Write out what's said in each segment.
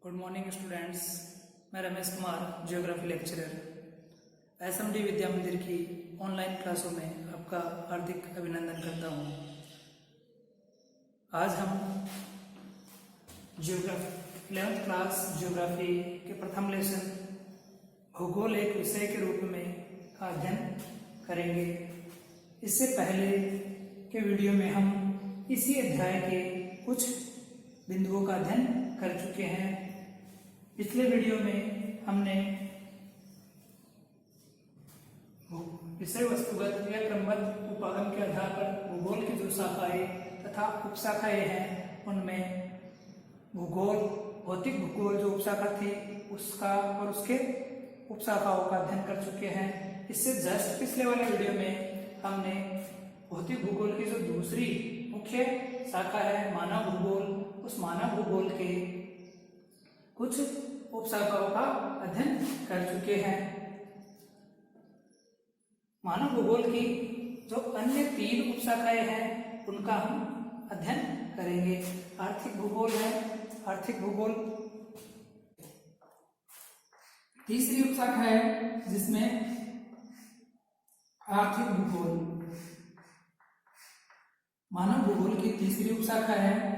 Good morning students. मैं Ramesh Kumar, geography lecturer SMD Vidya Mandir की online क्लासों में आपका हार्दिक अभिनंदन करता हूँ। आज हम जियोग्राफी 11th क्लास जियोग्राफी के प्रथम लेसन भूगोल एक विषय के रूप में का अध्ययन करेंगे। इससे पहले के वीडियो में हम इसी अध्याय के कुछ बिंदुओं का अध्ययन कर चुके हैं। पिछले वीडियो में हमने विषय वस्तुगत या क्रमबद्ध उपागम के आधार पर भूगोल की जो शाखाएं तथा उपशाखाएं हैं उनमें भूगोल, भौतिक भूगोल जो उपशाखा थी उसका और उसके उपशाखाओं का अध्ययन कर चुके हैं। इससे जस्ट पिछले वाले वीडियो में हमने भौतिक भूगोल की जो दूसरी मुख्य शाखा है मानव भूगोल, उस मानव भूगोल के कुछ उपशाखाओं का अध्ययन कर चुके हैं। मानव भूगोल की जो अन्य 3 उपशाखाएं हैं उनका हम अध्ययन करेंगे। आर्थिक भूगोल है, आर्थिक भूगोल तीसरी उपशाखा है जिसमें आर्थिक भूगोल, मानव भूगोल की तीसरी उपशाखा है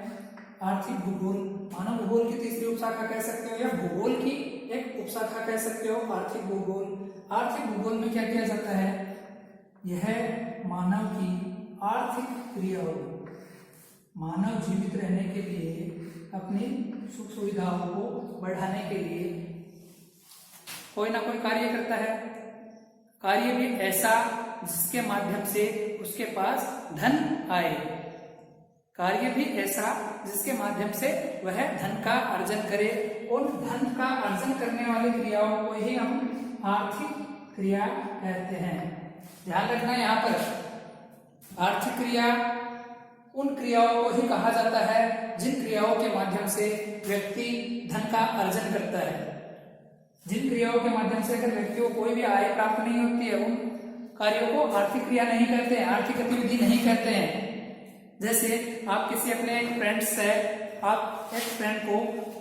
आर्थिक भूगोल। मानव भूगोल की तीसरी उपशाखा कह सकते हो या भूगोल की एक उपशाखा कह सकते हो आर्थिक भूगोल। आर्थिक भूगोल में क्या किया जाता है? यह मानव की आर्थिक क्रियाओं, मानव जीवित रहने के लिए अपनी सुख सुविधाओं को बढ़ाने के लिए कोई ना कोई कार्य करता है। कार्य भी ऐसा जिसके माध्यम से उसके पास धन आए, कार्य भी ऐसा जिसके माध्यम से वह धन का अर्जन करे। और धन का अर्जन करने वाली क्रियाओं को ही हम आर्थिक क्रिया कहते हैं। ध्यान रखना, यहाँ पर आर्थिक क्रिया उन क्रियाओं को ही कहा जाता है जिन क्रियाओं के माध्यम से व्यक्ति धन का अर्जन करता है। जिन क्रियाओं के माध्यम से अगर व्यक्ति को कोई भी आय प्राप्त नहीं होती है उन कार्यों को आर्थिक क्रिया नहीं करते हैं, आर्थिक गतिविधि नहीं करते हैं। जैसे आप किसी अपने फ्रेंड से, आप एक फ्रेंड को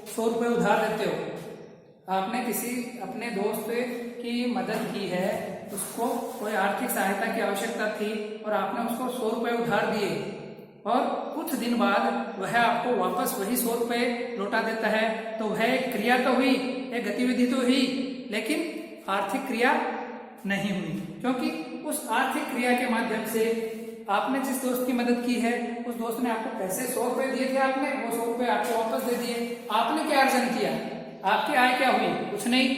100 रुपये उधार देते हो। आपने किसी अपने दोस्त की मदद की है, उसको कोई आर्थिक सहायता की आवश्यकता थी और आपने उसको 100 रुपये उधार दिए और कुछ दिन बाद वह आपको वापस वही 100 रुपये लौटा देता है। तो वह एक क्रिया तो हुई, एक गतिविधि तो हुई, लेकिन आर्थिक क्रिया नहीं हुई, क्योंकि उस आर्थिक क्रिया के माध्यम से आपने जिस दोस्त की मदद की है उस दोस्त ने आपको पैसे 100 रुपये दिए थे, आपने वो 100 रुपये आपको वापस दे दिए। आपने क्या अर्जन किया? आपकी आय क्या हुई? कुछ नहीं।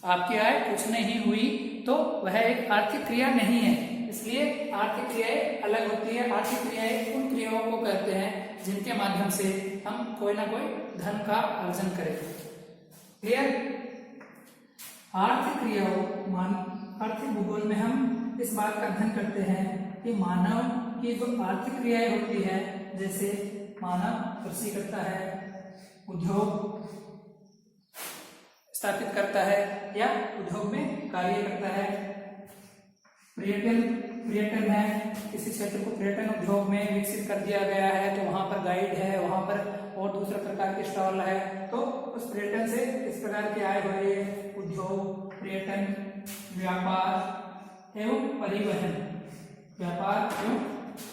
आपकी आय कुछ नहीं हुई, तो वह एक आर्थिक क्रिया नहीं है। इसलिए आर्थिक क्रियाएं अलग होती है। आर्थिक क्रियाएं उन क्रियाओं को कहते हैं जिनके माध्यम से हम कोई ना कोई धन का अर्जन करें। क्लियर? आर्थिक क्रियाओं, आर्थिक भूगोल में हम इस बात का अध्ययन करते हैं कि मानव की जो आर्थिक क्रियाएं होती है, जैसे मानव कृषि करता है, उद्योग स्थापित करता है या उद्योग में कार्य करता है, पर्यटन है, किसी क्षेत्र को पर्यटन उद्योग में विकसित कर दिया गया है तो वहां पर गाइड है, वहां पर और दूसरे प्रकार के स्टॉल है, तो उस पर्यटन से इस प्रकार की आय हो रही है। उद्योग, पर्यटन, व्यापार एवं परिवहन, व्यापार एवं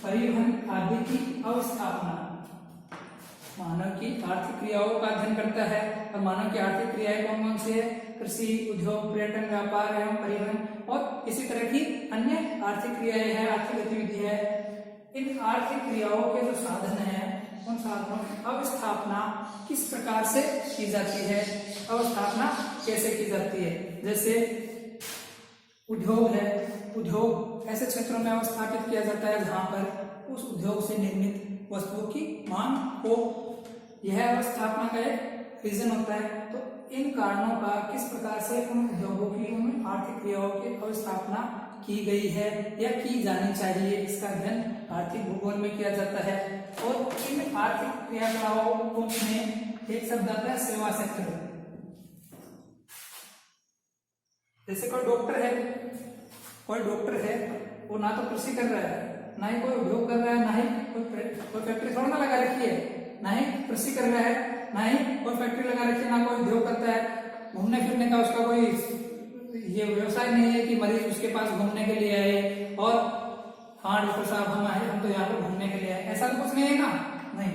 परिवहन आदि की अवस्थापना मानव की आर्थिक क्रियाओं का अध्ययन करता है। और मानव की आर्थिक क्रियाएं कौन कौन सी है? कृषि, उद्योग, पर्यटन, व्यापार एवं परिवहन और इसी तरह की अन्य आर्थिक क्रियाएं हैं, आर्थिक गतिविधि है। इन आर्थिक क्रियाओं के जो साधन हैं उन साधनों की अवस्थापना किस प्रकार से की जाती है? अवस्थापना कैसे की जाती है? जैसे उद्योग है, उद्योग ऐसे क्षेत्रों में अवस्थापित किया जाता है जहां पर उस उद्योग से निर्मित वस्तुओं की मांग हो। यह अवस्थापना का एक रीजन होता है। तो इन कारणों का किस प्रकार से उन उद्योगों की, उन आर्थिक क्रियाओं की अवस्थापना की गई है या की जानी चाहिए, इसका अध्ययन आर्थिक भूगोल में किया जाता है। और इन आर्थिक क्रियाकलापों में एक शब्द आता है सेवा क्षेत्र। जैसे कोई डॉक्टर है, वो ना तो कृषि कर रहा है, ना ही कोई उद्योग कर रहा है, ना ही कोई फैक्ट्री थोड़ा ना लगा रखी है, ना ही कृषि कर रहा है, ना ही कोई फैक्ट्री लगा रखी है, ना कोई उद्योग करता है, घूमने फिरने का उसका कोई ये व्यवसाय नहीं है कि मरीज उसके पास घूमने के लिए आए और हाँ डॉक्टर साहब हम आए, हम तो यहाँ पे घूमने के लिए आए, ऐसा तो कुछ नहीं है ना। नहीं,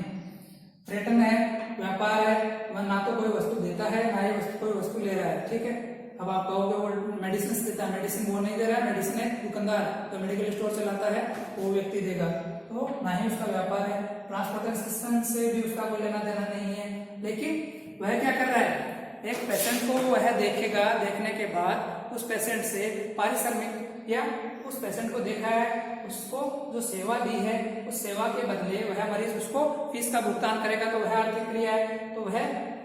पर्यटन है, व्यापार है, वह ना तो कोई वस्तु देता है ना ही कोई वस्तु ले रहा है। ठीक है, अब आप कहोगे वो मेडिसिन देता है, मेडिसिन वो नहीं दे रहा है, मेडिसिन है दुकानदार जो मेडिकल स्टोर चलाता है वो व्यक्ति देगा, तो ना ही उसका व्यापार है। ट्रांसपोर्टेशन से भी उसका कोई लेना देना नहीं है, लेकिन वह क्या कर रहा है, एक पेशेंट को वह देखेगा, देखने के बाद उस पेशेंट से पारिश्रमिक या उस पेशेंट को देखा है, उसको जो सेवा दी है उस सेवा के बदले वह मरीज उसको फीस का भुगतान करेगा, तो वह आर्थिक क्रिया है। तो वह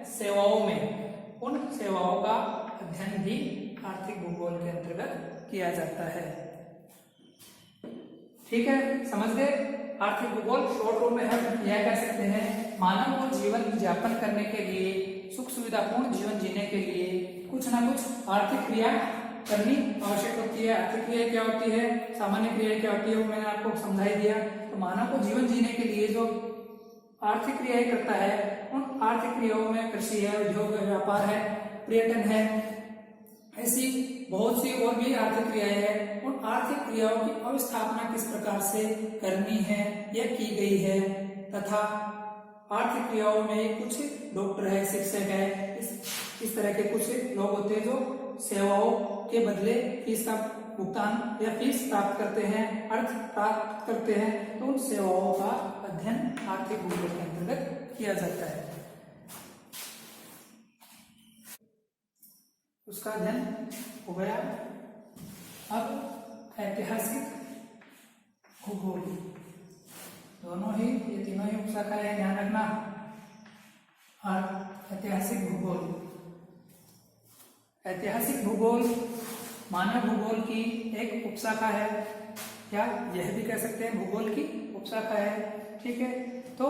सेवाओं में उन सेवाओं का अध्ययन भी आर्थिक भूगोल के अंतर्गत किया जाता है। ठीक है, समझ गए। आर्थिक भूगोल शॉर्ट रूप में हम यह कह सकते हैं, मानव को जीवन यापन करने के लिए, सुख सुविधापूर्ण जीवन जीने के लिए कुछ ना कुछ आर्थिक क्रिया करनी आवश्यक होती है। आर्थिक क्रिया क्या होती है, सामान्य क्रिया क्या होती है, वो मैंने आपको समझा ही दिया। तो मानव को जीवन जीने के लिए जो आर्थिक क्रियाएं करता है, उन आर्थिक क्रियाओं में कृषि है, उद्योग है, व्यापार है, पर्यटन है, ऐसी बहुत सी और भी आर्थिक क्रियाएं हैं। उन आर्थिक क्रियाओं की अवस्थापना किस प्रकार से करनी है या की गई है, तथा आर्थिक क्रियाओं में कुछ डॉक्टर है, शिक्षक है, इस तरह के कुछ लोग होते हैं जो सेवाओं के बदले फीस का भुगतान या फीस प्राप्त करते हैं, अर्थ प्राप्त करते हैं। तो उन सेवाओं का अध्ययन आर्थिक भूगोल के अंतर्गत किया जाता है। उसका अध्ययन हो गया। अब ऐतिहासिक भूगोल, दोनों ही ये तीनों ही उपशाखाएं हैं, ध्यान रखना। और ऐतिहासिक भूगोल, ऐतिहासिक भूगोल मानव भूगोल की एक उपशाखा है, या यह भी कह सकते हैं भूगोल की उपशाखा है। ठीक है, तो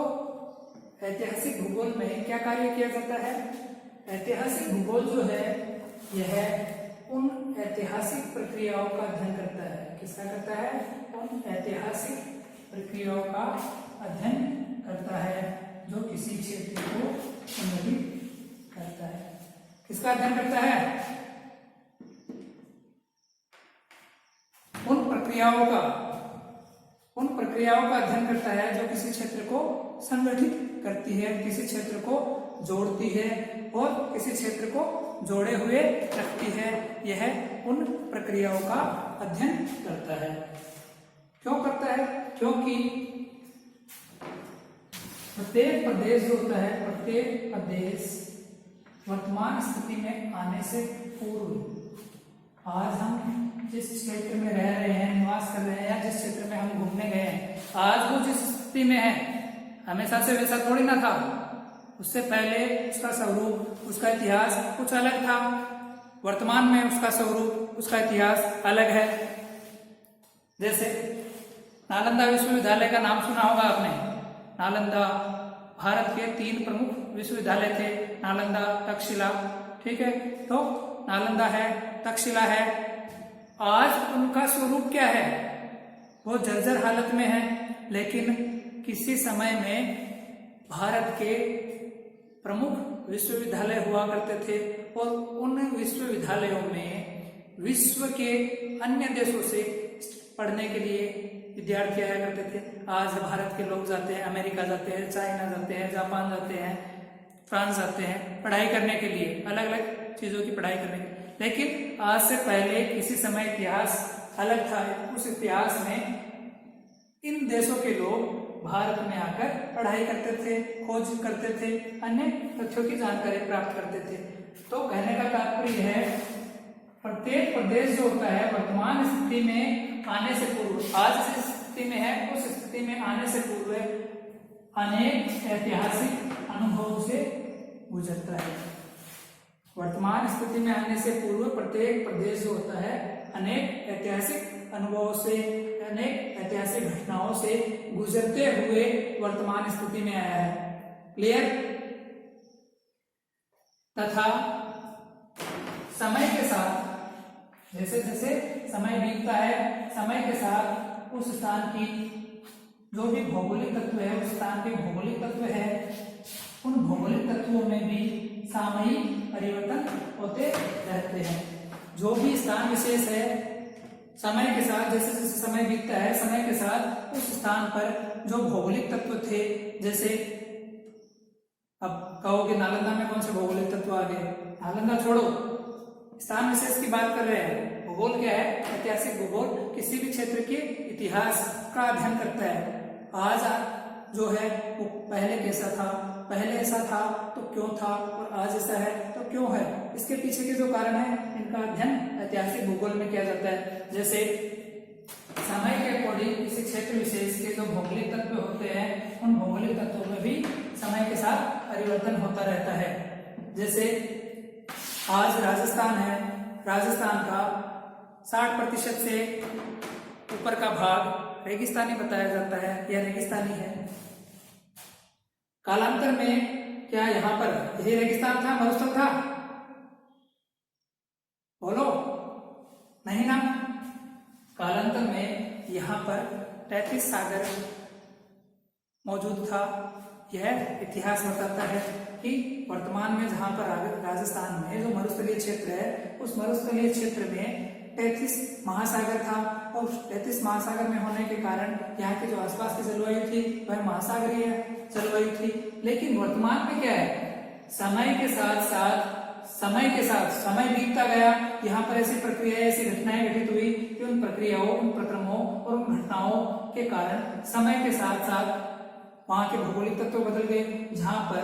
ऐतिहासिक भूगोल में क्या कार्य किया जाता है, ऐतिहासिक भूगोल जो है यह उन ऐतिहासिक प्रक्रियाओं का अध्ययन करता है। किसका करता है, उन ऐतिहासिक प्रक्रियाओं का अध्ययन करता है जो किसी क्षेत्र को संदर्भित करता है। किसका अध्ययन करता है, उन प्रक्रियाओं का अध्ययन करता है जो किसी क्षेत्र को संगठित करती है, किसी क्षेत्र को जोड़ती है और किसी क्षेत्र को जोड़े हुए रखती है। यह उन प्रक्रियाओं का अध्ययन करता है। क्यों करता है, क्योंकि प्रत्येक प्रदेश जो होता है, प्रत्येक प्रदेश वर्तमान स्थिति में आने से पूर्व, आज हम जिस क्षेत्र में रह रहे हैं, निवास कर रहे हैं, या जिस क्षेत्र में हम घूमने गए हैं, आज वो जिस स्थिति में है हमेशा से वैसा थोड़ी ना था। उससे पहले उसका स्वरूप, उसका इतिहास कुछ अलग था, वर्तमान में उसका स्वरूप, उसका इतिहास अलग है। जैसे नालंदा विश्वविद्यालय का नाम सुना होगा आपने। नालंदा भारत के 3 प्रमुख विश्वविद्यालय थे, नालंदा, तक्षशिला। ठीक है, तो नालंदा है, तक्षशिला है। आज उनका स्वरूप क्या है, वो जर्जर हालत में है, लेकिन किसी समय में भारत के प्रमुख विश्वविद्यालय हुआ करते थे और उन विश्वविद्यालयों में विश्व के अन्य देशों से पढ़ने के लिए विद्यार्थी आया करते थे। आज भारत के लोग जाते हैं, अमेरिका जाते हैं, चाइना जाते हैं, जापान जाते हैं, फ्रांस जाते हैं पढ़ाई करने के लिए, अलग अलग चीजों की पढ़ाई करने के लिए। लेकिन आज से पहले किसी समय इतिहास अलग था। उस इतिहास में इन देशों के लोग भारत में आकर पढ़ाई करते थे, खोज करते थे, अन्य तथ्यों की जानकारी प्राप्त करते थे। तो कहने का तात्पर्य है, प्रत्येक प्रदेश जो होता है वर्तमान स्थिति में आने से पूर्व, आज जिस स्थिति में है उस स्थिति में आने से पूर्व अनेक ऐतिहासिक अनुभवों से गुजरता है। वर्तमान स्थिति में आने से पूर्व प्रत्येक प्रदेश जो होता है अनेक ऐतिहासिक अनुभवों से, अनेक ऐतिहासिक घटनाओं से गुजरते हुए वर्तमान स्थिति में आया है। क्लियर? तथा समय के साथ, जैसे जैसे समय बीतता है, समय के साथ उस स्थान की जो भी भौगोलिक तत्व है, उस स्थान के भौगोलिक तत्व है, उन भौगोलिक तत्वों में भी सामयिक परिवर्तन होते रहते हैं। जो भी स्थान विशेष है, समय के साथ जैसे जैसे समय बीतता है, समय के साथ उस स्थान पर जो भौगोलिक तत्व थे, जैसे अब कहोगे नालंदा में कौन से भौगोलिक तत्व आ गए, नालंदा छोड़ो, स्थान विशेष की बात कर रहे हैं। भूगोल क्या है? ऐतिहासिक भूगोल किसी भी क्षेत्र के इतिहास का अध्ययन करता है। आज जो है वो पहले कैसा था, पहले ऐसा था तो क्यों था, और आज ऐसा है तो क्यों है, इसके पीछे के जो कारण है इनका अध्ययन ऐतिहासिक भूगोल में किया जाता है। जैसे समय के अकॉर्डिंग किसी क्षेत्र विशेष के जो भौगोलिक तत्व होते हैं, उन भौगोलिक तत्वों में भी समय के साथ परिवर्तन होता रहता है। जैसे आज राजस्थान है, राजस्थान का 60% से ऊपर का भाग रेगिस्तानी बताया जाता है या रेगिस्तानी है। कालांतर में क्या यहाँ पर यही रेगिस्तान था, मरुस्थल था? बोलो, नहीं ना। कालांतर में यहाँ पर 33 सागर मौजूद था। यह इतिहास बताता है कि वर्तमान में जहाँ पर राजस्थान में जो मरुस्थलीय क्षेत्र है, उस मरुस्थलीय क्षेत्र में 33 महासागर था, और 33 महासागर में होने के कारण यहाँ के जो आसपास की जलवायु थी वह महासागरीय जलवायु थी। लेकिन वर्तमान में क्या है, समय के साथ समय बीतता गया, यहाँ पर ऐसी प्रक्रियाएं, ऐसी घटनाएं घटित हुई कि उन प्रक्रियाओं, उन प्रक्रमों और उन घटनाओं के कारण समय के साथ साथ वहां के भौगोलिक तत्व बदल गए। जहां पर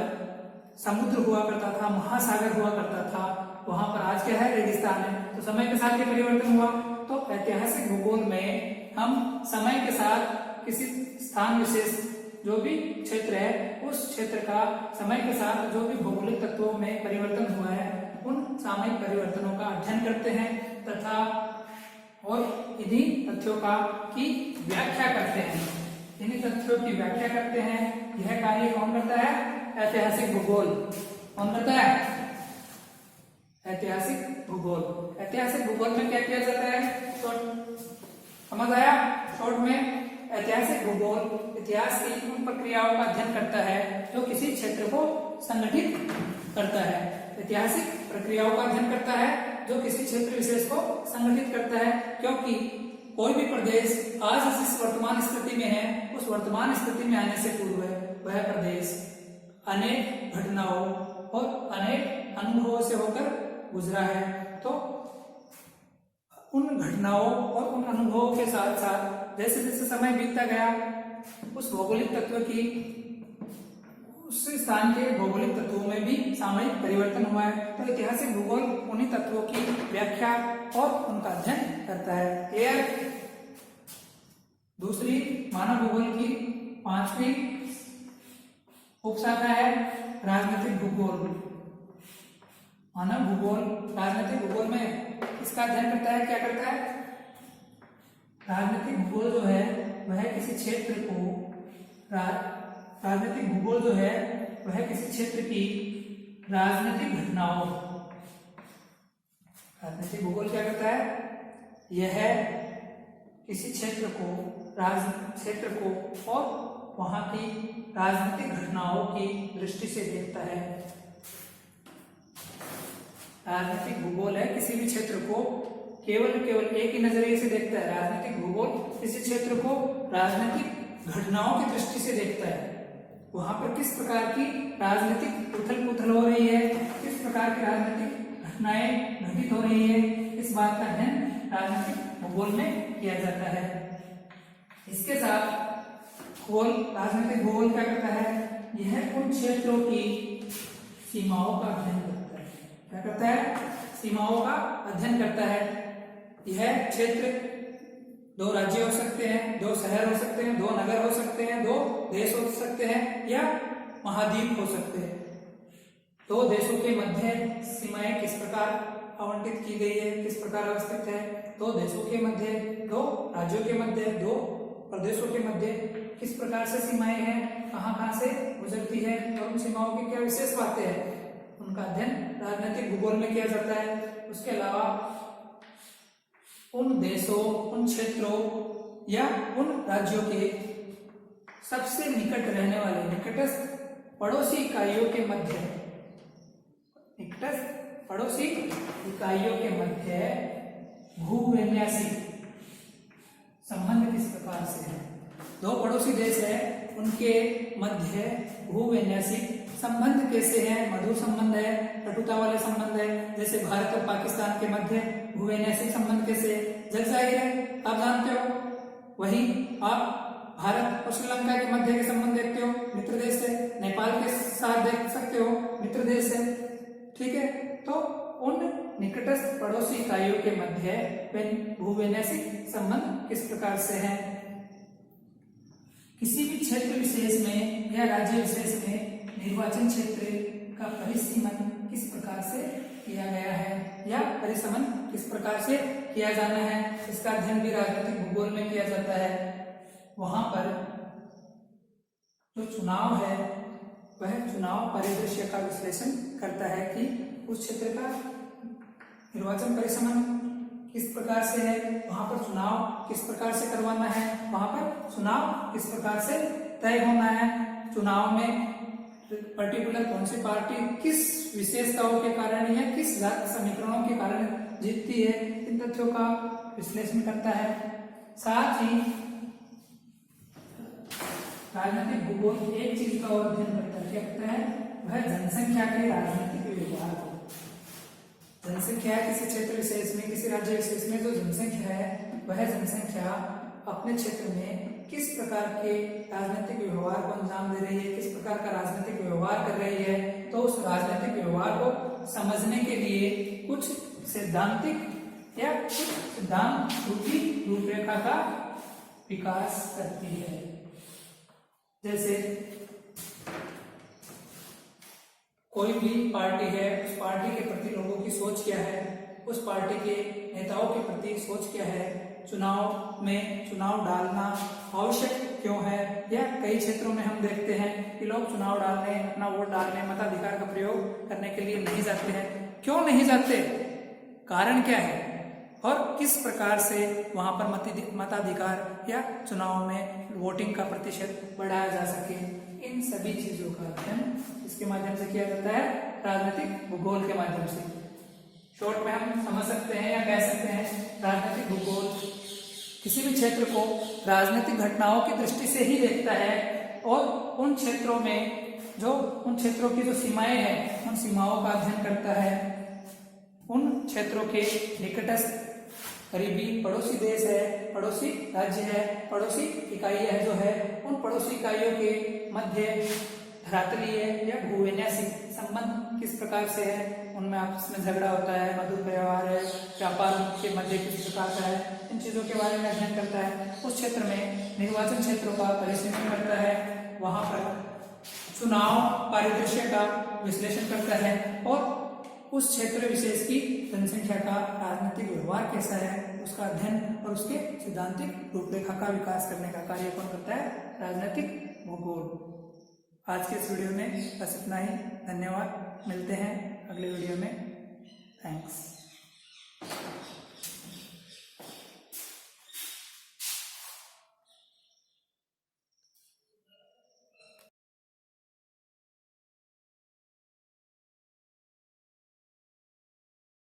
समुद्र हुआ करता था, महासागर हुआ करता था, वहां पर आज क्या है, रेगिस्तान है। तो समय के साथ ये परिवर्तन हुआ। तो ऐतिहासिक भूगोल में हम समय के साथ किसी स्थान विशेष जो भी क्षेत्र है, उस क्षेत्र का समय के साथ जो भी भौगोलिक तत्वों में परिवर्तन हुआ है, उन सामयिक परिवर्तनों का अध्ययन करते हैं तथा और इन्हीं तथ्यों की व्याख्या करते हैं। इन्हीं तथ्यों की व्याख्या करते हैं। यह कार्य कौन करता है? ऐतिहासिक भूगोल। कौन करता है? ऐतिहासिक भूगोल। ऐतिहासिक भूगोल में क्या किया जाता है? समझ आया? शॉर्ट में ऐतिहासिक भूगोल इतिहास की उन प्रक्रियाओं का अध्ययन करता है जो किसी क्षेत्र को संगठित करता है। ऐतिहासिक प्रक्रियाओं का अध्ययन करता है जो किसी क्षेत्र विशेष को संगठित करता है, क्योंकि कोई भी प्रदेश आज जिस वर्तमान स्थिति में है, उस वर्तमान स्थिति में आने से पूर्व वह प्रदेश अनेक घटनाओं और अनेक अनुभवों से होकर गुजरा है। तो उन घटनाओं और उन अनुभवों के साथ साथ जैसे जैसे समय बीतता गया, उस भौगोलिक तत्व की, उस स्थान के भौगोलिक तत्वों में भी सामयिक परिवर्तन हुआ है। तो ऐतिहासिक भूगोल उन्हीं तत्वों की व्याख्या और उनका अध्ययन करता है। क्लियर? दूसरी मानव भूगोल की 5वीं उपशाखा है राजनीतिक भूगोल। मानव भूगोल राजनीतिक भूगोल में इसका अध्ययन करता है। क्या करता है? राजनीतिक भूगोल जो है वह किसी क्षेत्र को राजनीतिक भूगोल जो है वह किसी क्षेत्र की राजनीतिक घटनाओं, राजनीतिक भूगोल क्या करता है? यह किसी क्षेत्र को और वहां की राजनीतिक घटनाओं की दृष्टि से देखता है। राजनीतिक भूगोल है किसी भी क्षेत्र को केवल एक ही नजरिए से देखता है। राजनीतिक भूगोल किसी क्षेत्र को राजनीतिक घटनाओं की दृष्टि से देखता है। वहां पर किस प्रकार की राजनीतिक उथल पुथल हो रही है, किस प्रकार की राजनीतिक घटनाएं घटित हो रही है, इस बात का अध्ययन राजनीतिक भूगोल में किया जाता है। इसके साथ राजनीतिक भूगोल क्या करता है? यह उन क्षेत्रों की सीमाओं का अध्ययन करता है। क्या करता है? सीमाओं का अध्ययन करता है। यह क्षेत्र 2 राज्य हो सकते हैं, 2 शहर हो सकते हैं, 2 नगर हो सकते हैं, 2 देश हो सकते हैं या महाद्वीप हो सकते हैं। 2 देशों के मध्य सीमाएं किस प्रकार आवंटित की गई है, किस प्रकार अवस्थित है, 2 देशों के मध्य, 2 राज्यों के मध्य, 2 प्रदेशों के मध्य किस प्रकार से सीमाएं हैं, कहाँ से गुजरती है और उन सीमाओं की क्या विशेष बातें हैं, उनका अध्ययन राजनीतिक भूगोल में किया जाता है। उसके अलावा उन देशों, उन क्षेत्रों या उन राज्यों के सबसे निकट रहने वाले, निकटस्थ पड़ोसी इकाइयों के मध्य, निकटस्थ पड़ोसी इकाइयों के मध्य भूविन्यासिक संबंध किस प्रकार से है। दो पड़ोसी देश है, उनके मध्य भूविन्यासिक संबंध कैसे हैं। मधुर संबंध है, कटुता वाले संबंध है। जैसे भारत और पाकिस्तान के मध्य भूविन्यासिक संबंध कैसे जग जाहिर है, आप जानते हो। वही आप भारत और श्रीलंका के मध्य के संबंध देखते हो, मित्र देश है। नेपाल के साथ देख सकते हो, मित्र देश है। ठीक है, तो उन निकटस्थ पड़ोसी इकाइयों के मध्य भूविन्यासिक संबंध किस प्रकार से है। किसी भी क्षेत्र विशेष में या राज्य विशेष में निर्वाचन क्षेत्र का परिसीमन किस प्रकार से किया गया है या परिसमन किस प्रकार से किया जाना है, इसका अध्ययन भी राजनीतिक भूगोल में किया जाता है। वहां पर जो चुनाव है वह चुनाव परिदृश्य का विश्लेषण करता है कि उस क्षेत्र का निर्वाचन परिसमन किस प्रकार से है, वहां पर चुनाव किस प्रकार से करवाना है, वहां पर चुनाव किस प्रकार से तय होना है, चुनाव में पर्टिकुलर कौन सी पार्टी किस विशेषताओं के कारण या किस समीकरणों के कारण जीतती है, इन तथ्यों का विश्लेषण करता है। साथ ही राजनीतिक भूगोल एक चीज का और अध्ययन करता है, क्या करता है, वह जनसंख्या के राजनीतिक व्यवहार को। जनसंख्या किसी क्षेत्र विशेष में, किसी राज्य विशेष में जो जनसंख्या है वह जनसंख्या अपने क्षेत्र में किस प्रकार के राजनीतिक व्यवहार को अंजाम दे रही है, किस प्रकार का राजनीतिक व्यवहार कर रही है। तो उस राजनीतिक व्यवहार को समझने के लिए कुछ सैद्धांतिक या कुछ सिद्धांत रूपी रूपरेखा का विकास करती है। जैसे कोई भी पार्टी है, उस पार्टी के प्रति लोगों की सोच क्या है, उस पार्टी के नेताओं के प्रति सोच क्या है, चुनाव में चुनाव डालना आवश्यक क्यों है। या कई क्षेत्रों में हम देखते हैं कि लोग चुनाव डालने, अपना वोट डालने, मताधिकार का प्रयोग करने के लिए नहीं जाते हैं। क्यों नहीं जाते, कारण क्या है और किस प्रकार से वहां पर मताधिकार या चुनाव में वोटिंग का प्रतिशत बढ़ाया जा सके, इन सभी चीजों का अध्ययन इसके माध्यम से किया जाता है, राजनीतिक भूगोल के माध्यम से। शॉर्ट में हम समझ सकते हैं या कह सकते हैं, राजनीतिक भूगोल किसी भी क्षेत्र को राजनीतिक घटनाओं की दृष्टि से ही देखता है और उन क्षेत्रों में उन क्षेत्रों की जो सीमाएं हैं, उन सीमाओं का अध्ययन करता है। उन क्षेत्रों के निकटस्थ करीबी पड़ोसी देश है, पड़ोसी राज्य है, पड़ोसी इकाइयां है जो है, उन पड़ोसी इकाइयों के मध्य धरातलीय या भूविन्यासिक संबंध किस प्रकार से है, उनमें आपस में झगड़ा होता है, मधुर व्यवहार है, व्यापार के मध्य किस प्रकार का है, इन चीजों के बारे में अध्ययन करता है। उस क्षेत्र में निर्वाचन क्षेत्रों का परिसीमन करता है, वहां पर चुनाव परिदृश्य का विश्लेषण करता है और उस क्षेत्र विशेष की जनसंख्या का राजनीतिक व्यवहार कैसा है उसका अध्ययन और उसके सिद्धांतिक रूपरेखा का विकास करने का कार्य कौन करता है, राजनीतिक भूगोल। आज के इस वीडियो में बस इतना ही। धन्यवाद, मिलते हैं अगले वीडियो में। थैंक्स।